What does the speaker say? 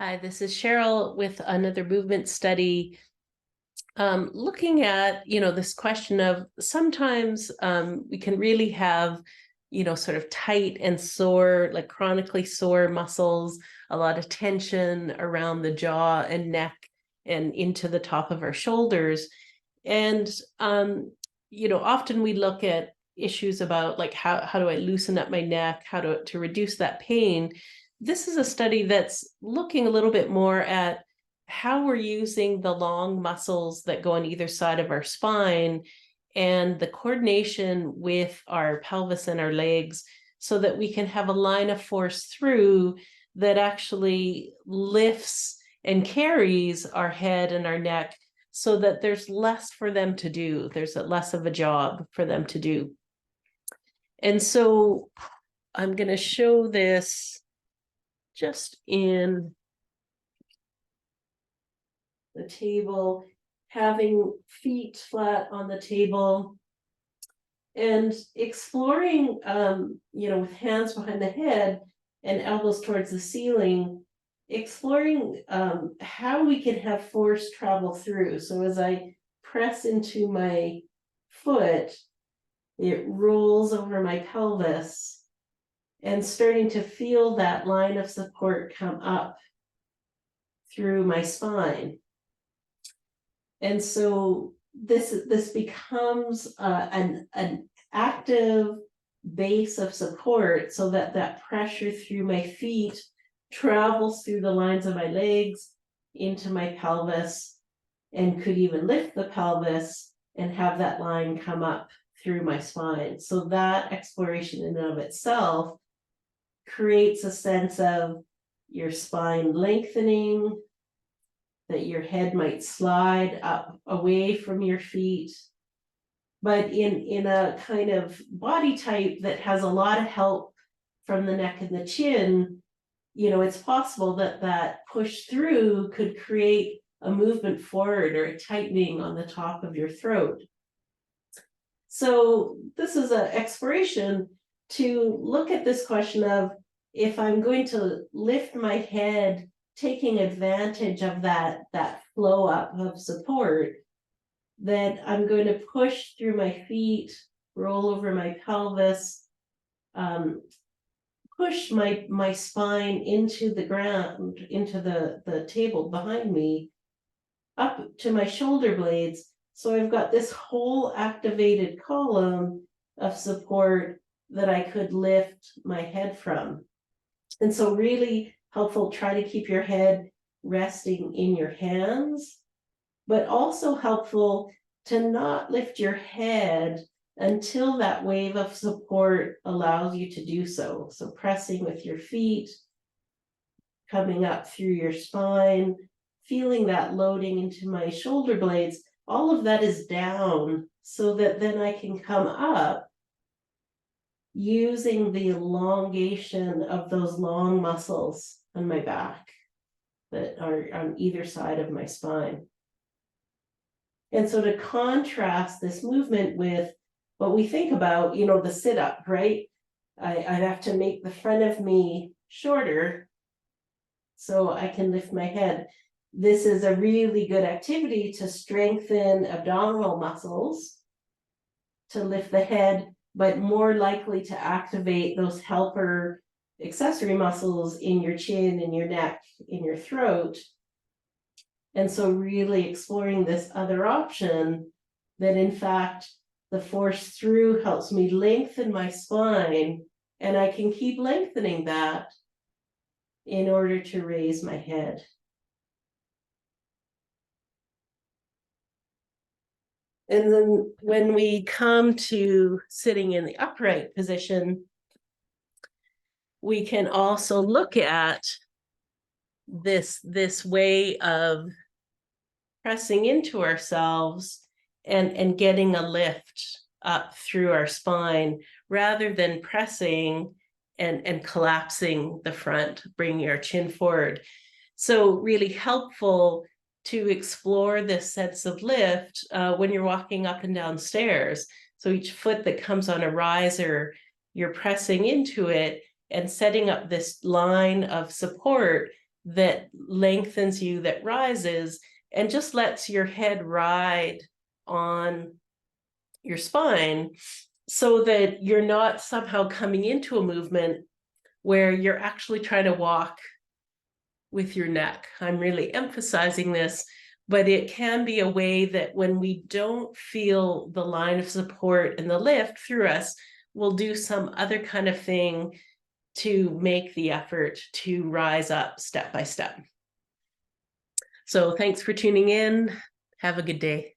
Hi, this is Cheryl with another movement study, looking at, this question of sometimes we can really have, sort of tight and sore, like chronically sore muscles, a lot of tension around the jaw and neck and into the top of our shoulders. And, often we look at issues about like how do I loosen up my neck, how to reduce that pain. This is a study that's looking a little bit more at how we're using the long muscles that go on either side of our spine and the coordination with our pelvis and our legs so that we can have a line of force through that actually lifts and carries our head and our neck so that there's less for them to do. There's less of a job for them to do. And so I'm going to show this just in the table, having feet flat on the table and exploring, with hands behind the head and elbows towards the ceiling, exploring how we can have force travel through. So as I press into my foot, it rolls over my pelvis and starting to feel that line of support come up through my spine. And so this becomes an active base of support so that that pressure through my feet travels through the lines of my legs into my pelvis and could even lift the pelvis and have that line come up through my spine. So that exploration in and of itself creates a sense of your spine lengthening, that your head might slide up away from your feet, but in a kind of body type that has a lot of help from the neck and the chin, it's possible that that push through could create a movement forward or a tightening on the top of your throat. So this is an exploration to look at this question of, if I'm going to lift my head, taking advantage of that flow up of support, that I'm going to push through my feet, roll over my pelvis, push my spine into the ground, into the table behind me, up to my shoulder blades. So I've got this whole activated column of support that I could lift my head from. And so really helpful, try to keep your head resting in your hands, but also helpful to not lift your head until that wave of support allows you to do so. So pressing with your feet, coming up through your spine, feeling that loading into my shoulder blades, all of that is down so that then I can come up using the elongation of those long muscles on my back that are on either side of my spine. And so to contrast this movement with what we think about, the sit-up, right? I have to make the front of me shorter so I can lift my head. This is a really good activity to strengthen abdominal muscles, to lift the head, but more likely to activate those helper accessory muscles in your chin, in your neck, in your throat. And so really exploring this other option that in fact the force through helps me lengthen my spine, and I can keep lengthening that in order to raise my head. And then when we come to sitting in the upright position, we can also look at this way of pressing into ourselves and getting a lift up through our spine rather than pressing and collapsing the front, bringing our chin forward. So really helpful to explore this sense of lift when you're walking up and down stairs. So each foot that comes on a riser, you're pressing into it and setting up this line of support that lengthens you, that rises, and just lets your head ride on your spine, so that you're not somehow coming into a movement where you're actually trying to walk with your neck. I'm really emphasizing this, but it can be a way that when we don't feel the line of support and the lift through us, we'll do some other kind of thing to make the effort to rise up step by step. So thanks for tuning in. Have a good day.